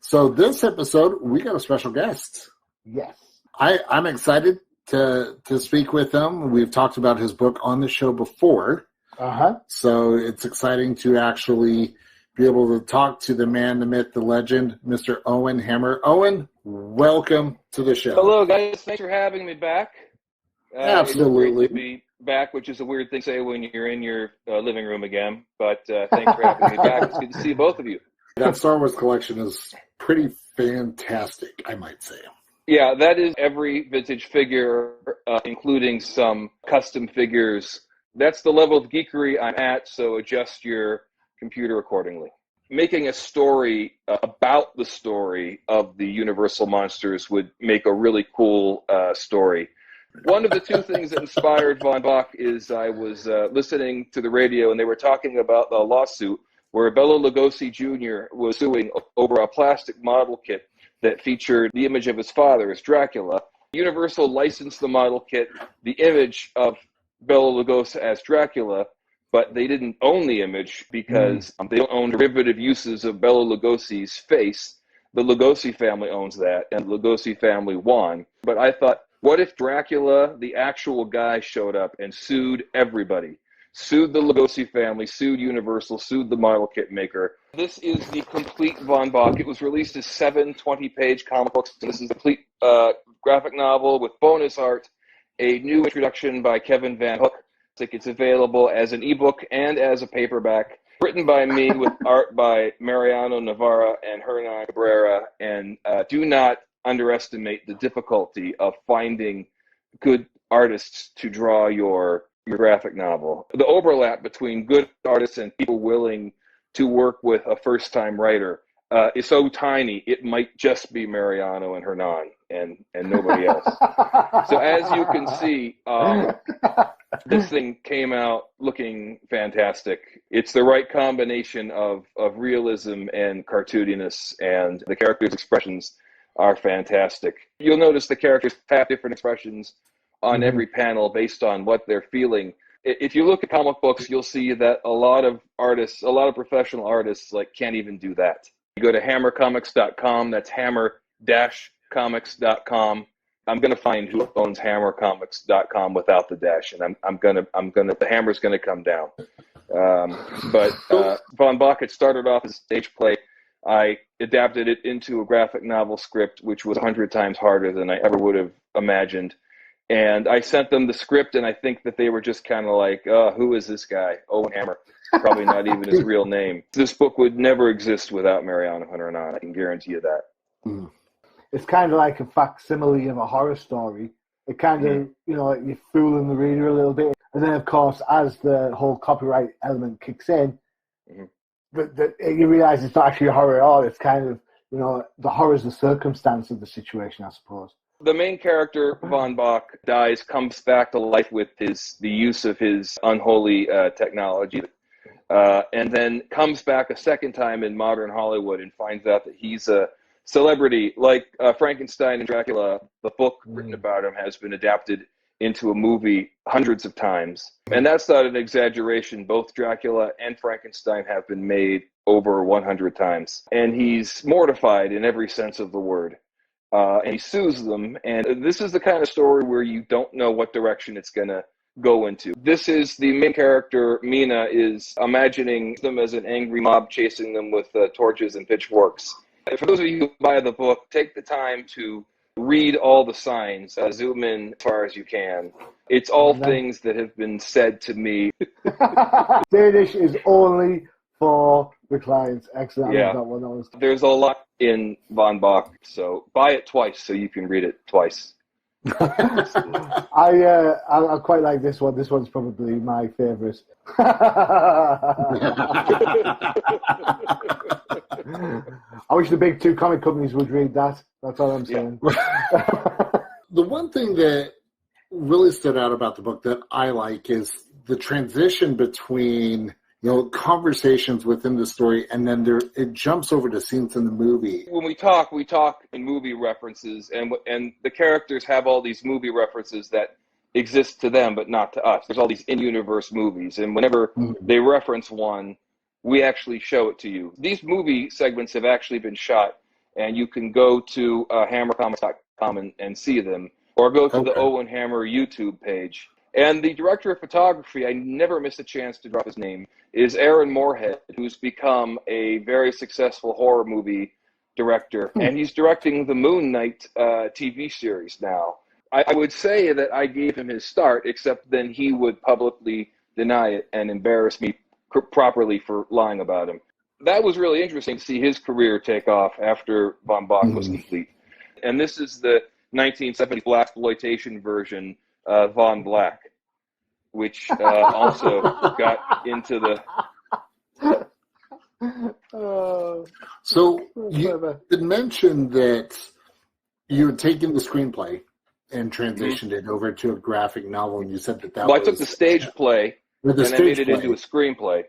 So this episode, we got a special guest. Yes. I'm excited to speak with him. We've talked about his book on the show before. So it's exciting to actually be able to talk to the man, the myth, the legend, Mr. Owen Hammer. Owen, welcome to the show. Hello, guys. Thanks for having me back. Absolutely. It's great to be back, which is a weird thing to say when you're in your living room again. But thanks for having me back. It's good to see both of you. That Star Wars collection is pretty fantastic, I might say. Yeah, that is every vintage figure, including some custom figures. That's the level of geekery I'm at, so adjust your computer accordingly. Making a story about the story of the Universal monsters would make a really cool story. One of the two things that inspired Von Bach is I was listening to the radio, and they were talking about a lawsuit where Bela Lugosi Jr. was suing over a plastic model kit that featured the image of his father as Dracula. Universal licensed the model kit, the image of Bela Lugosi as Dracula, but they didn't own the image because they don't own derivative uses of Bela Lugosi's face. The Lugosi family owns that, and the Lugosi family won. But I thought, what if Dracula, the actual guy, showed up and sued everybody? Sued the Lugosi family, sued Universal, sued the model kit maker. This is the complete Von Bach. It was released as 7 20-page comic books. This is a complete graphic novel with bonus art, a new introduction by Kevin Van Hook. It's available as an ebook and as a paperback. Written by me with art by Mariano Navarra and Hernan Cabrera. And do not underestimate the difficulty of finding good artists to draw your graphic novel. The overlap between good artists and people willing to work with a first-time writer is so tiny, it might just be Mariano and Hernan and nobody else. So as you can see, this thing came out looking fantastic. It's the right combination of realism and cartooniness, and the characters' expressions are fantastic. You'll notice the characters have different expressions on every panel based on what they're feeling. If you look at comic books, you'll see that a lot of artists, a lot of professional artists, can't even do that. You go to hammercomics.com, that's hammer-comics.com. I'm going to find who owns hammercomics.com without the dash, and the hammer's going to come down. But Von Bach had started off as a stage play. I adapted it into a graphic novel script, which was 100 times harder than I ever would have imagined. And I sent them the script, and I think that they were just kind of like, who is this guy? Owen Hammer. Probably not even his real name. This book would never exist without Mariano Hernan. I can guarantee you that. It's kind of like a facsimile of a horror story. It kind of, you're fooling the reader a little bit. And then, of course, as the whole copyright element kicks in, you realize it's not actually a horror at all. It's kind of, the horror is the circumstance of the situation, I suppose. The main character, Von Bach, dies, comes back to life with the use of his unholy technology, and then comes back a second time in modern Hollywood and finds out that he's a celebrity. Like Frankenstein and Dracula, the book written about him has been adapted into a movie hundreds of times. And that's not an exaggeration. Both Dracula and Frankenstein have been made over 100 times. And he's mortified in every sense of the word. And he sues them, and this is the kind of story where you don't know what direction it's going to go into. This is the main character, Mina, is imagining them as an angry mob chasing them with torches and pitchforks. For those of you who buy the book, take the time to read all the signs, zoom in as far as you can. It's all things that have been said to me. Danish is only for the clients. Excellent. Yeah. There's a lot in Von Bach, so buy it twice so you can read it twice. I quite like this one. This one's probably my favourite. I wish the big two comic companies would read that. That's all I'm saying. The one thing that really stood out about the book that I like is the transition between conversations within the story, and then it jumps over to scenes in the movie. When we talk in movie references, and the characters have all these movie references that exist to them but not to us. There's all these in-universe movies, and whenever they reference one, we actually show it to you. These movie segments have actually been shot and you can go to hammercomics.com and see them, or go to the Owen Hammer YouTube page. And the director of photography, I never miss a chance to drop his name, is Aaron Moorhead, who's become a very successful horror movie director, and he's directing the Moon Knight TV series now. I would say that I gave him his start, except then he would publicly deny it and embarrass me properly for lying about him. That was really interesting to see his career take off after Von Bach was complete. And this is the 1970s blaxploitation version, Von Black, which also got into the... So you had mentioned that you had taken the screenplay and transitioned it over to a graphic novel, and you said that I took the stage play and I made it into a screenplay.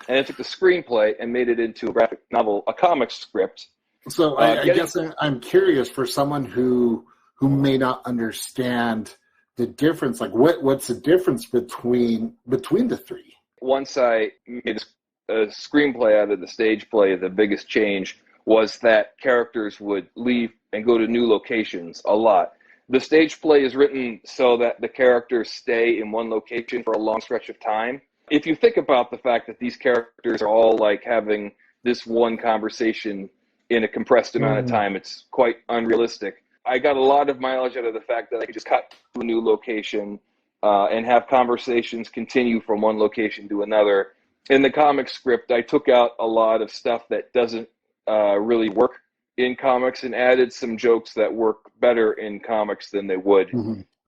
And I took the screenplay and made it into a graphic novel, a comic script. So I guess I'm curious, for someone who may not understand the difference, like what's the difference between the three? Once I made a screenplay out of the stage play, the biggest change was that characters would leave and go to new locations a lot. The stage play is written so that the characters stay in one location for a long stretch of time. If you think about the fact that these characters are all like having this one conversation in a compressed amount of time, it's quite unrealistic. I got a lot of mileage out of the fact that I could just cut to a new location and have conversations continue from one location to another. In the comic script, I took out a lot of stuff that doesn't really work in comics and added some jokes that work better in comics than they would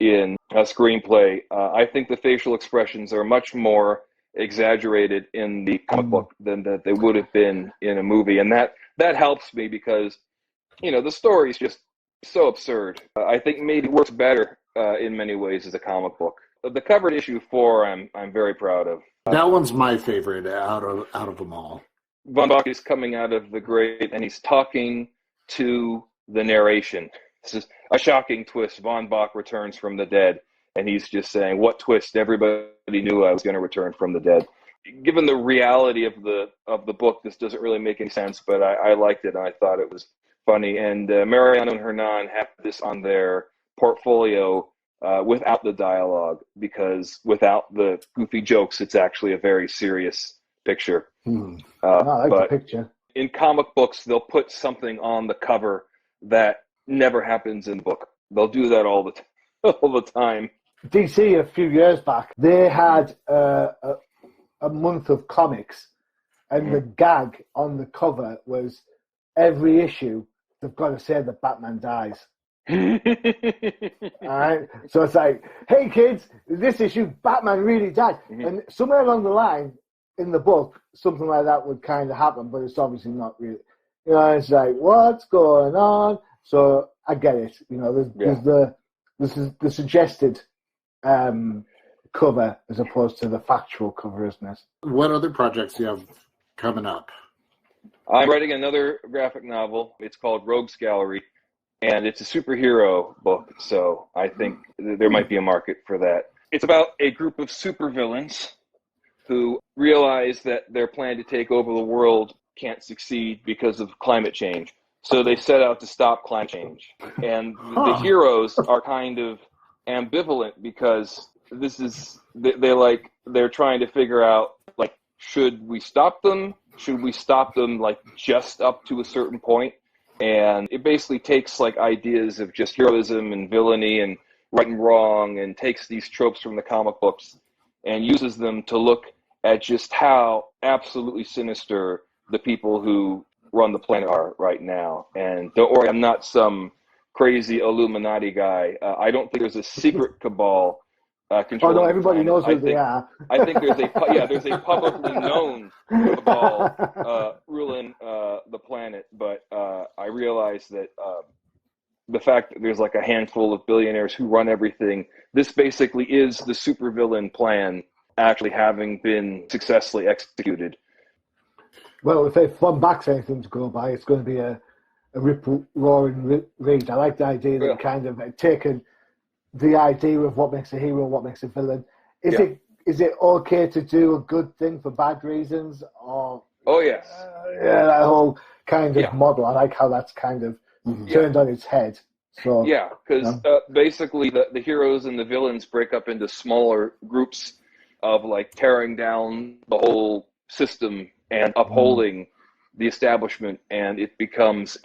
in a screenplay. I think the facial expressions are much more exaggerated in the comic book than that they would have been in a movie. And that helps me because, the story is just so absurd. I think maybe it works better in many ways as a comic book. The cover issue 4, I'm very proud of. That one's my favorite out of them all. Von Bach is coming out of the grave, and he's talking to the narration. This is a shocking twist. Von Bach returns from the dead, and he's just saying, what twist? Everybody knew I was going to return from the dead. Given the reality of the book, this doesn't really make any sense, but I liked it, and I thought it was funny. And Mariano and Hernan have this on their portfolio without the dialogue, because without the goofy jokes, it's actually a very serious picture. I like but the picture. In comic books, they'll put something on the cover that never happens in the book. They'll do that all the time. DC, a few years back, they had a month of comics, and the gag on the cover was every issue, they've got to say that Batman dies. All right, so it's like, hey kids, this issue, Batman really died. And somewhere along the line in the book, something like that would kind of happen, but it's obviously not really. It's like, what's going on? So I get it. There's the suggested cover as opposed to the factual cover, isn't it? What other projects do you have coming up? I'm writing another graphic novel. It's called Rogues Gallery, and it's a superhero book, so I think there might be a market for that. It's about a group of supervillains who realize that their plan to take over the world can't succeed because of climate change. So they set out to stop climate change. And the heroes are kind of ambivalent because they're trying to figure out, like, should we stop them? Should we stop them, like, just up to a certain point? And it basically takes, like, ideas of just heroism and villainy and right and wrong, and takes these tropes from the comic books and uses them to look at just how absolutely sinister the people who run the planet are right now. And don't worry, I'm not some crazy Illuminati guy. I don't think there's a secret cabal controlling. Oh no, everybody knows who they are. I think there's a publicly known cabal ruling the planet. But I realize that the fact that there's like a handful of billionaires who run everything, this basically is the supervillain plan actually having been successfully executed. Well, if Von Bach's anything to go by, it's going to be a rip-roaring read. I like the idea that kind of taken the idea of what makes a hero, what makes a villain. Is it okay to do a good thing for bad reasons, or Oh, yes. Yeah, that whole kind of model. I like how that's kind of turned on its head. So yeah, because basically the heroes and the villains break up into smaller groups of like tearing down the whole system and upholding the establishment, and it becomes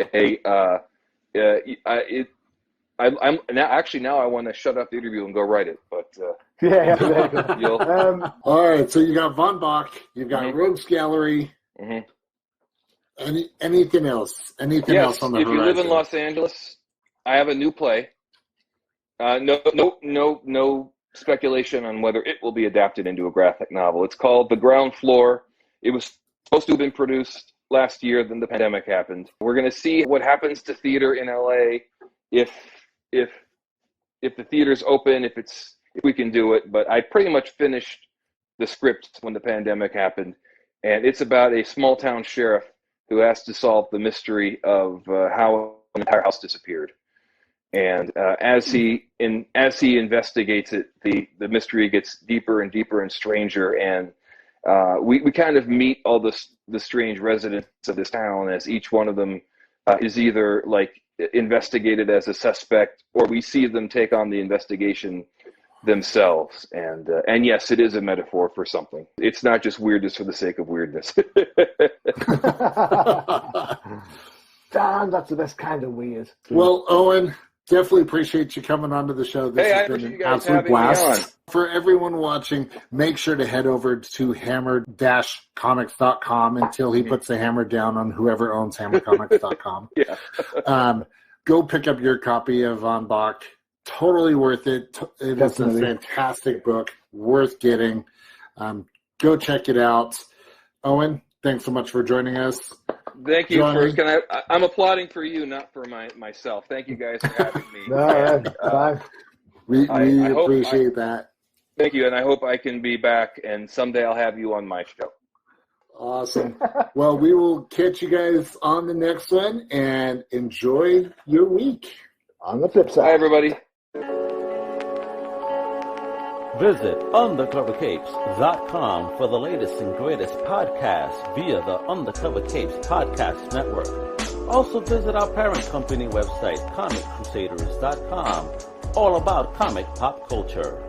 I'm now I want to shut up the interview and go write it, but all right. So you got Von Bach, you've got Rogues Gallery. Anything else? Anything else on the horizon? If you live in Los Angeles, I have a new play. No speculation on whether it will be adapted into a graphic novel. It's called The Ground Floor. It was supposed to have been produced last year, then the pandemic happened. We're going to see what happens to theater in LA if the theater's open, if we can do it. But I pretty much finished the script when the pandemic happened, and it's about a small town sheriff who has to solve the mystery of how an entire house disappeared. And as he investigates it, the mystery gets deeper and deeper and stranger. And we kind of meet all the strange residents of this town as each one of them is either like investigated as a suspect, or we see them take on the investigation themselves. And yes, it is a metaphor for something. It's not just weirdness for the sake of weirdness. Damn, that's the best kind of weird. Well, Owen, definitely appreciate you coming onto the show. This has been an absolute blast. For everyone watching, make sure to head over to hammer-comics.com until he puts the hammer down on whoever owns hammercomics.com. Go pick up your copy of Von Bach. Totally worth it. It is a fantastic book, worth getting. Go check it out. Owen, thanks so much for joining us. Thank you. I'm applauding for you, not for myself. Thank you guys for having me. We appreciate that. Thank you, and I hope I can be back, and someday I'll have you on my show. Awesome. Well, we will catch you guys on the next one, and enjoy your week. On the flip side. Bye, everybody. Visit undercovercapes.com for the latest and greatest podcasts via the Undercover Capes Podcast Network. Also visit our parent company website, comiccrusaders.com, all about comic pop culture.